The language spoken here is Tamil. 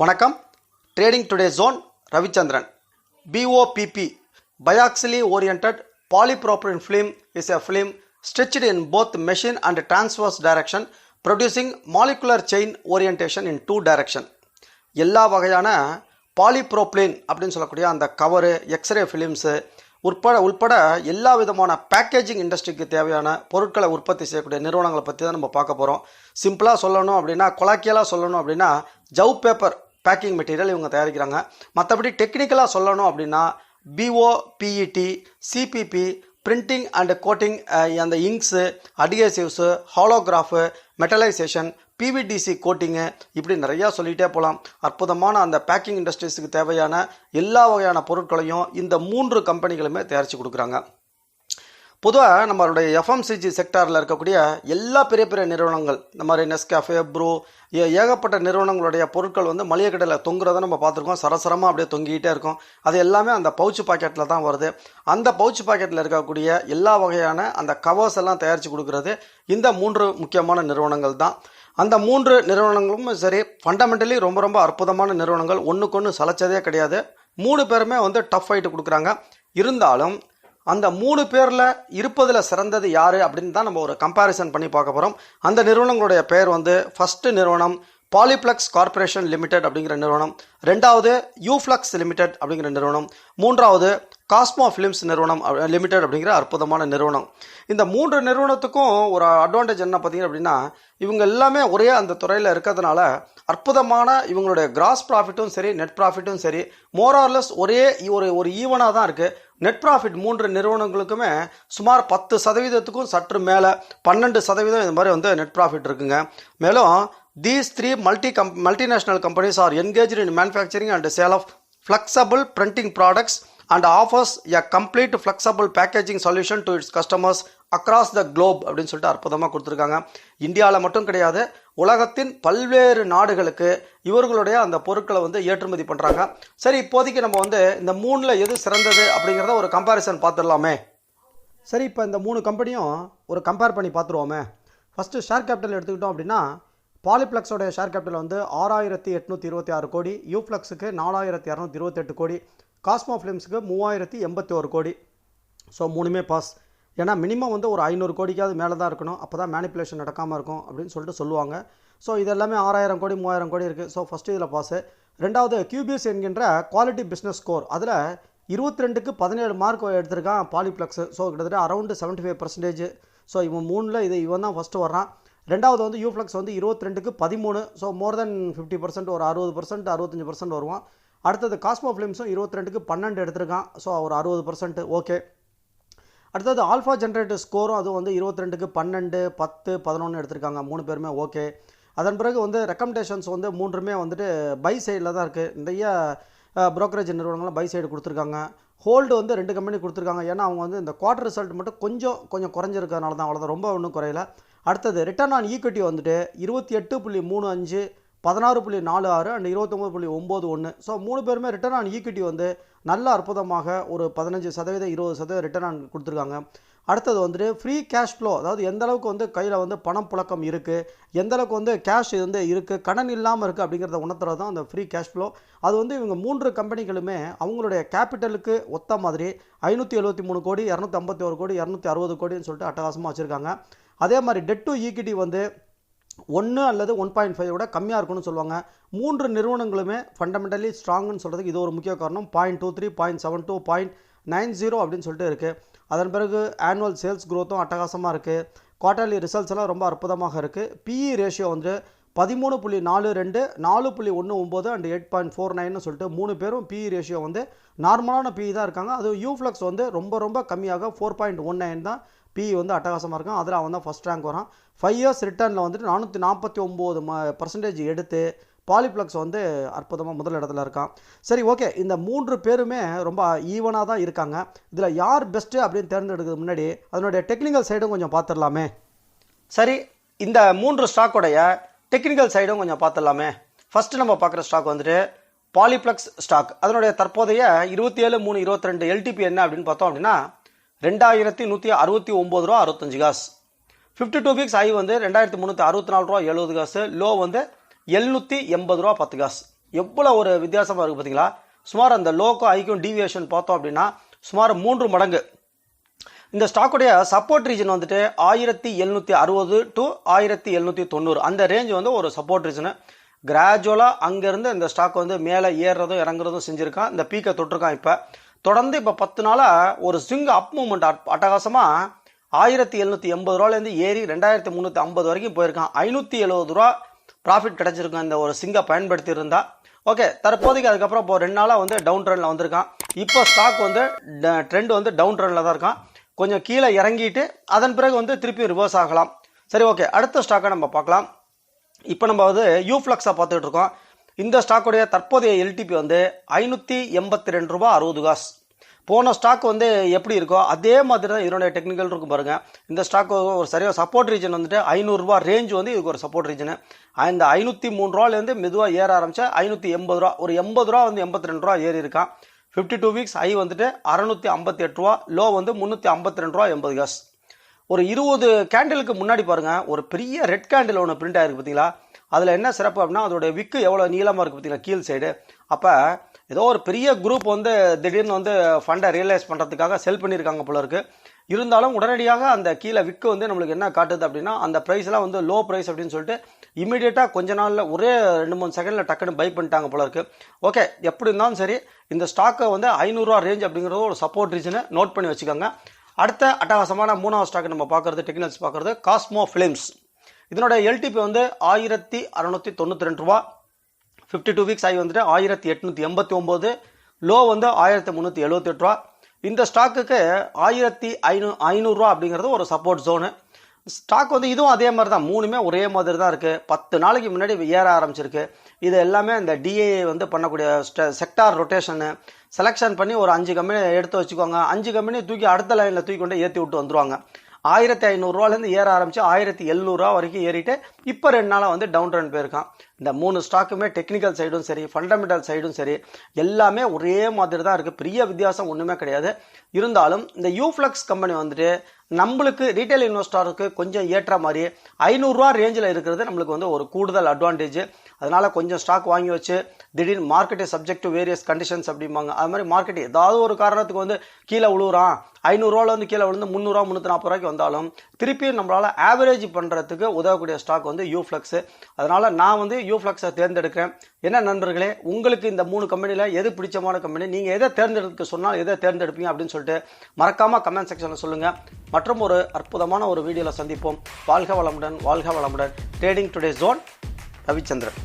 வணக்கம். Trading today zone Ravichandran. BOPP biaxially oriented polypropylene film is a film stretched in both machine and transverse direction producing molecular chain orientation in two direction. எல்லா வகையான பாலிப்ரோப்ளேன் அப்படின்னு சொல்லக்கூடிய அந்த கவரு, எக்ஸ்ரே ஃபிலிம்ஸு உட்பட எல்லா விதமான பேக்கேஜிங் இண்டஸ்ட்ரிக்கு தேவையான பொருட்களை உற்பத்தி செய்யக்கூடிய நிறுவனங்களை பற்றி தான் நம்ம பார்க்க போகிறோம். சிம்பிளாக சொல்லணும் அப்படின்னா, கொலாக்கியலாக சொல்லணும் அப்படின்னா ஜவ் பேப்பர் பேக்கிங் மெட்டீரியல் இவங்க தயாரிக்கிறாங்க. மற்றபடி டெக்னிக்கலாக சொல்லணும் அப்படின்னா BOPET, CPP, printing and coating, அந்த இங்க்ஸு, அட்ஹெசிவ்ஸு, ஹாலோகிராஃபு, மெட்டலைசேஷன், PVDC கோட்டிங்கு, இப்படி நிறையா சொல்லிகிட்டே போகலாம். அற்புதமான அந்த பேக்கிங் இண்டஸ்ட்ரீஸுக்கு தேவையான எல்லா வகையான பொருட்களையும் இந்த 3 கம்பெனிகளுமே தயாரித்து கொடுக்குறாங்க. பொதுவாக நம்மளுடைய FMCG செக்டாரில் இருக்கக்கூடிய எல்லா பெரிய பெரிய நிறுவனங்கள், இந்த மாதிரி நெஸ்காஃபே, ப்ரூ, ஏகப்பட்ட நிறுவனங்களுடைய பொருட்கள் வந்து மளிகை கடையில் தொங்குறதை நம்ம பார்த்துருக்கோம். சரசரமாக அப்படியே தொங்கிக்கிட்டே இருக்கும். அது எல்லாமே அந்த பவுச் பாக்கெட்டில் தான் வருது. அந்த பவுச் பாக்கெட்டில் இருக்கக்கூடிய எல்லா வகையான அந்த கவர்ஸ் எல்லாம் தயாரித்து கொடுக்குறது இந்த 3 முக்கியமான நிறுவனங்கள் தான். அந்த 3 நிறுவனங்களும் சரி, ஃபண்டமெண்டலி ரொம்ப ரொம்ப அற்புதமான நிறுவனங்கள். ஒன்றுக்கு ஒன்று சளைச்சதே கிடையாது. 3 பேருமே வந்து டஃப் ஃபைட்டு கொடுக்குறாங்க. இருந்தாலும் அந்த 3 பேரில் இருப்பதில் சிறந்தது யார் அப்படின்னு தான் நம்ம ஒரு கம்பேரிசன் பண்ணி பார்க்க போகிறோம். அந்த நிறுவனங்களுடைய பெயர் வந்து, ஃபஸ்ட்டு நிறுவனம் பாலிப்ளக்ஸ் கார்பரேஷன் லிமிடெட் அப்படிங்கிற நிறுவனம், 2வது யூஃப்ளக்ஸ் லிமிடெட் அப்படிங்கிற நிறுவனம், 3வது காஸ்மோ ஃபிலிம்ஸ் நிறுவனம் லிமிடெட் அப்படிங்கிற அற்புதமான நிறுவனம். இந்த 3 நிறுவனத்துக்கும் ஒரு அட்வான்டேஜ் என்ன பார்த்தீங்க அப்படின்னா, இவங்க எல்லாமே ஒரே அந்த துறையில் இருக்கிறதுனால அற்புதமான இவங்களுடைய கிராஸ் ப்ராஃபிட்டும் சரி, நெட் ப்ராஃபிட்டும் சரி, மோரார்லெஸ் ஒரே ஒரு ஈவனாக தான் இருக்குது. நெட் ப்ராஃபிட் 3 நிறுவனங்களுக்குமே சுமார் 10% சற்று மேலே 12% இந்த மாதிரி வந்து நெட் ப்ராஃபிட் இருக்குங்க. மேலும் these 3 multinational companies are engaged in manufacturing and sale of flexible printing products and offers a complete flexible packaging solution to its customers across the globe அப்படின்னு சொல்லிட்டு அற்புதமாக கொடுத்துருக்காங்க. இந்தியாவில் மட்டும் கிடையாது, உலகத்தின் பல்வேறு நாடுகளுக்கு இவர்களுடைய அந்த பொருட்களை வந்து ஏற்றுமதி பண்ணுறாங்க. சரி, இப்போதைக்கு நம்ம வந்து இந்த 3ல் எது சிறந்தது அப்படிங்கிறத ஒரு கம்பேரிசன் பார்த்துடலாமே. சரி, இப்போ இந்த 3 கம்பெனியும் ஒரு கம்பேர் பண்ணி பார்த்துருவோமே. ஃபஸ்ட்டு ஷேர் கேபிட்டல் எடுத்துக்கிட்டோம் அப்படின்னா, பாலிப்ளக்ஸோடைய ஷேர் கேபிட்டல் வந்து 6826 கோடி, யூஃப்ளக்ஸுக்கு 4228 கோடி, காஸ்மோ ஃபிலிம்ஸுக்கு 3081 கோடி. ஸோ 3மே பாஸ். ஏன்னா மினிமம் வந்து ஒரு 500 கோடிக்காவது மேலே தான் இருக்கணும், அப்போ தான் மேனிப்புலேஷன் நடக்காமல் இருக்கும் அப்படின்னு சொல்லிட்டு சொல்லுவாங்க. ஸோ இது எல்லாமே 6000 கோடி 3000 கோடி இருக்குது. ஸோ ஃபஸ்ட்டு இதில் பாஸு. 2வது QBS என்கின்ற குவாலிட்டி பிஸ்னஸ் ஸ்கோர், அதில் 22க்கு 17 மார்க் எடுத்திருக்கான் பாலிப்ளக்ஸு. ஸோ கிட்டத்தட்ட அரௌண்டு 75%. ஸோ இவன் 3ல் இவன் தான் ஃபஸ்ட்டு வர்றான். 2வது வந்து யூஃப்ளக்ஸ் வந்து 22க்கு 13. ஸோ மோர் தென் 50%, ஒரு 60%, 65% வருவான். அடுத்தது காஸ்மோ ஃபிலிம்ஸும் 22க்கு 12 எடுத்திருக்கான். ஸோ ஒரு 60%. ஓகே. அடுத்தது ஆல்ஃபா ஜென்ரேட்டர் ஸ்கோரும் அதுவும் வந்து 22க்கு 12, 10, 11 எடுத்திருக்காங்க. 3 பேருமே ஓகே. அதன் பிறகு வந்து ரெக்கமெண்டேஷன்ஸ் வந்து 3மே வந்துட்டு பை சைடில் தான் இருக்குது. நிறைய ப்ரோக்கரேஜ் நிறுவனங்கள்லாம் பை சைடு கொடுத்துருக்காங்க. ஹோல்டு வந்து 2 கம்பெனி கொடுத்துருக்காங்க. ஏன்னா அவங்க வந்து இந்த குவார்டர் ரிசல்ட் மட்டும் கொஞ்சம் குறைஞ்சிருக்கிறதுனால தான், அவ்வளோதான், ரொம்ப ஒன்றும் குறையல. அடுத்தது ரிட்டர்ன் ஆன் ஈக்விட்டி வந்துட்டு 28.35, 16.46 அண்ட் 29.91. ஸோ 3 பேருமே ரிட்டர்ன் ஆன் ஈக்விட்டி வந்து நல்ல அற்புதமாக ஒரு 15%, 20% ரிட்டர்ன் ஆன் கொடுத்துருக்காங்க. அடுத்தது வந்துட்டு ஃப்ரீ கேஷ் ஃப்ளோ, அதாவது எந்த அளவுக்கு வந்து கையில் வந்து பணம் புழக்கம் இருக்குது, எந்த அளவுக்கு வந்து கேஷ் வந்து இருக்குது, கடன் இல்லாமல் இருக்குது அப்படிங்கிறத உணர்த்துறது தான் அந்த ஃப்ரீ கேஷ் ஃப்ளோ. அது வந்து இவங்க 3 கம்பெனிகளுமே அவங்களுடைய கேபிட்டலுக்கு ஒத்த மாதிரி 573 கோடி, 251 கோடி, 260 கோடின்னு சொல்லிட்டு அட்டகாசமாக வச்சுருக்காங்க. அதே மாதிரி டெட் டு ஈக்விட்டி வந்து 1 அல்லது 1.5 விட கம்மியாக இருக்குன்னு சொல்லுவாங்க. 3 நிறுவனங்களுமே ஃபண்டமெண்டலி ஸ்ட்ராங்குன்னு சொல்கிறதுக்கு இது ஒரு முக்கிய காரணம். 0.23, 0.72, 0.90 அப்படின்னு சொல்லிட்டு இருக்குது. அதன் பிறகு ஆனுவல் சேல்ஸ் க்ரோத்தும் அட்டகாசமாக இருக்குது. குவார்ட்டர்லி ரிசல்ட்ஸ் எல்லாம் ரொம்ப அற்புதமாக இருக்குது. PE ரேஷியோ வந்து 13.42, 4.19 அண்ட் 8.49 சொல்லிட்டு 3 பேரும் PE ரேஷியோ வந்து நார்மலான PE தான் இருக்காங்க. அது யூஃப்ளக்ஸ் வந்து ரொம்ப கம்மியாக 4.19 தான் PE வந்து அட்டகாசமாக இருக்கும். அதில் அவன் தான் ஃபஸ்ட் ரேங்க் வரான். 5 இயர்ஸ் ரிட்டர்னில் வந்துட்டு 449% எடுத்து பாலிப்ளக்ஸ் வந்து அற்புதமாக முதல் இடத்துல இருக்கான். சரி, ஓகே. இந்த 3 பேருமே ரொம்ப ஈவனாக தான் இருக்காங்க. இதில் யார் பெஸ்ட்டு அப்படின்னு தேர்ந்தெடுக்கிறது முன்னாடி அதனுடைய டெக்னிக்கல் சைடும் கொஞ்சம் பார்த்துடலாமே. சரி, இந்த 3 ஸ்டாக்கோடைய டெக்னிக்கல் சைடும் கொஞ்சம் பார்த்துடலாமே. ஃபஸ்ட்டு நம்ம பார்க்குற ஸ்டாக் வந்துட்டு பாலிப்ளக்ஸ் ஸ்டாக். அதனுடைய தற்போதைய 27/3/22 LTP என்ன அப்படின்னு பார்த்தோம் அப்படின்னா 2169 ரூபா 65 காசு. 52 வீக்ஸ் ஹை வந்து 2364 ரூபா 70 காசு. லோ வந்து 780 ரூபா 10 காசு. எவ்வளோ ஒரு வித்தியாசமாக இருக்குது பார்த்தீங்களா. சுமார் அந்த லோக்கும் ஐக்கும் டீவியேஷன் பார்த்தோம் அப்படின்னா சுமார் 3 மடங்கு. இந்த ஸ்டாக்குடைய சப்போர்ட் ரீஜன் வந்துட்டு 1760 to 1790 அந்த ரேஞ்ச் வந்து ஒரு சப்போர்ட் ரீஜனு. கிராஜுவலாக அங்கேருந்து இந்த ஸ்டாக் வந்து மேலே ஏறுறதும் இறங்குறதும் செஞ்சுருக்கான். இந்த பீக்கை தொட்டிருக்கான். இப்போ தொடர்ந்து இப்போ 10 நாளாக ஒரு ஸ்விங் அப் மூவ்மெண்ட் அட்டகாசமாக 1780 ரூபாலேருந்து ஏறி 2350 வரைக்கும் போயிருக்கான். 570 ரூபா ப்ராஃபிட் கிடைச்சிருக்கான் இந்த ஒரு ஸ்விங்கை பயன்படுத்தி இருந்தா. ஓகே, தற்போதைக்கு அதுக்கப்புறம் இப்போ 2 நாளாக வந்து டவுன் ட்ரெண்டில் வந்திருக்கான். இப்போ ஸ்டாக் வந்து ட்ரெண்ட் வந்து டவுன் ட்ரெண்டில் தான் இருக்கான். கொஞ்சம் கீழே இறங்கிட்டு அதன் பிறகு வந்து திருப்பி ரிவர்ஸ் ஆகலாம். சரி, ஓகே, அடுத்த ஸ்டாக்கை நம்ம பார்க்கலாம். இப்போ நம்ம வந்து யூஃப்ளக்ஸை பார்த்துட்டு இருக்கோம். இந்த ஸ்டாக்குடைய தற்போதைய எல்டிபி வந்து 582 ரூபா 60 காசு. போன ஸ்டாக் வந்து எப்படி இருக்கோ அதே மாதிரி தான் இதனுடைய டெக்னிக்கல் இருக்கும் பாருங்க. இந்த ஸ்டாக் ஒரு சரியாக சப்போர்ட் ரீஜன் வந்துட்டு 500 ரூபா ரேஞ்ச் வந்து இதுக்கு ஒரு சப்போர்ட் ரீஜனு. இந்த 503 ரூபாலேருந்து மெதுவாக ஏற ஆரம்பிச்சா 580 ரூபா, ஒரு 80 ரூபா வந்து 82 ரூபா ஏறி இருக்கான். 52 வீக்ஸ் ஹை வந்துட்டு 658 ரூபா, லோ வந்து 352 ரூபா 80 காசு. ஒரு 20 கேண்டிலுக்கு முன்னாடி பாருங்க, ஒரு பெரிய ரெட் கேண்டில் ஒன்று பிரிண்ட் ஆயிருக்கு பார்த்தீங்களா. அதில் என்ன சிறப்பு அப்படின்னா அதோட விக்கு எவ்வளோ நீளமாக இருக்குது பார்த்தீங்களா கீழ் சைடு. அப்போ ஏதோ ஒரு பெரிய குரூப் வந்து திடீர்னு வந்து ஃபண்டை ரியலைஸ் பண்ணுறதுக்காக செல் பண்ணியிருக்காங்க போல இருக்கு. இருந்தாலும் உடனடியாக அந்த கீழே விக்கு வந்து நம்மளுக்கு என்ன காட்டுது அப்படின்னா அந்த ப்ரைஸ்லாம் வந்து லோ ப்ரைஸ் அப்படின்னு சொல்லிட்டு இமீடியட்டாக கொஞ்ச நாளில் ஒரே 2-3 செகண்டில் டக்குன்னு பை பண்ணிட்டாங்க போல இருக்கு. ஓகே, எப்படி இருந்தாலும் சரி, இந்த ஸ்டாக்கை வந்து 500 ரூபா ரேஞ்ச் அப்படிங்கிறது ஒரு சப்போர்ட் ரீஜனை நோட் பண்ணி வச்சுக்கோங்க. அடுத்த அட்டகாசமான 3வது ஸ்டாக் நம்ம பார்க்குறது டெக்னிக்கல்ஸ் பார்க்குறது காஸ்மோ ஃபிலிம்ஸ். இதனோட எல்டிபி வந்து 1692 ரூபா. 52 வீக்ஸ் ஆகி வந்துட்டு 1889, லோ வந்து 1378 ரூபா. இந்த ஸ்டாக்குக்கு 1500 ரூபா அப்படிங்கிறது ஒரு சப்போர்ட் ஜோனு. ஸ்டாக் வந்து இதுவும் அதே மாதிரி தான், 3மே ஒரே மாதிரி தான் இருக்குது. 10 நாளைக்கு முன்னாடி ஏற ஆரம்பிச்சிருக்கு. இது எல்லாமே இந்த டிஏஏ வந்து பண்ணக்கூடிய செக்டார் ரொட்டேஷனு செலெக்ஷன் பண்ணி ஒரு 5 கம்பெனி எடுத்து வச்சுக்கோங்க. 5 கம்பெனி தூக்கி அடுத்த லைனில் தூக்கி கொண்டு ஏற்றி விட்டு வந்துருவாங்க. 1500 ரூபாலேருந்து ஏற ஆரம்பிச்சு 1700 ரூபா வரைக்கும் ஏறிட்டு இப்போ 2 நாளாக வந்து டவுன் ட்ரெண்ட் போயிருக்கான். இந்த 3 ஸ்டாக்குமே டெக்னிக்கல் சைடும் சரி ஃபண்டமெண்டல் சைடும் சரி எல்லாமே ஒரே மாதிரி தான் இருக்குது. பெரிய வித்தியாசம் ஒன்றுமே கிடையாது. இருந்தாலும் இந்த யூஃப்ளக்ஸ் கம்பெனி வந்துட்டு நம்மளுக்கு ரீட்டைல் இன்வெஸ்டருக்கு கொஞ்சம் ஏற்ற மாதிரி 500 ரூபா ரேஞ்சில் இருக்கிறது நம்மளுக்கு வந்து ஒரு கூடுதல் அட்வான்டேஜ். அதனால கொஞ்சம் ஸ்டாக் வாங்கி வச்சு திடீர்னு மார்க்கெட்டை சப்ஜெக்ட் டு வேரியஸ் கண்டிஷன்ஸ் அப்படிம்பாங்க. அது மாதிரி மார்க்கெட் ஏதாவது ஒரு காரணத்துக்கு வந்து கீழே விழுவுறான், 500 ரூபால வந்து கீழே விழுந்து 300 ரூபா 340 ரூபாய்க்கு வந்தாலும் திருப்பி நம்மளால ஆவரேஜ் பண்ணுறதுக்கு உதவக்கூடிய ஸ்டாக் வந்து யூஃப்ளக்ஸ். அதனால நான் வந்து யூஃப்ளக்ஸை தேர்ந்தெடுக்கிறேன். என்ன நண்பர்களே, உங்களுக்கு இந்த 3 கம்பெனியில் எது பிடிச்சமான கம்பெனி, நீங்கள் எதை தேர்ந்தெடுக்க சொன்னால் எதை தேர்ந்தெடுப்பீங்க அப்படின்னு சொல்லிட்டு மறக்காம கமெண்ட் செக்ஷனில் சொல்லுங்கள். மற்றும் ஒரு அற்புதமான ஒரு வீடியோவில் சந்திப்போம். வாழ்க வளமுடன், வாழ்க வளமுடன். Trading today zone, Ravichandran.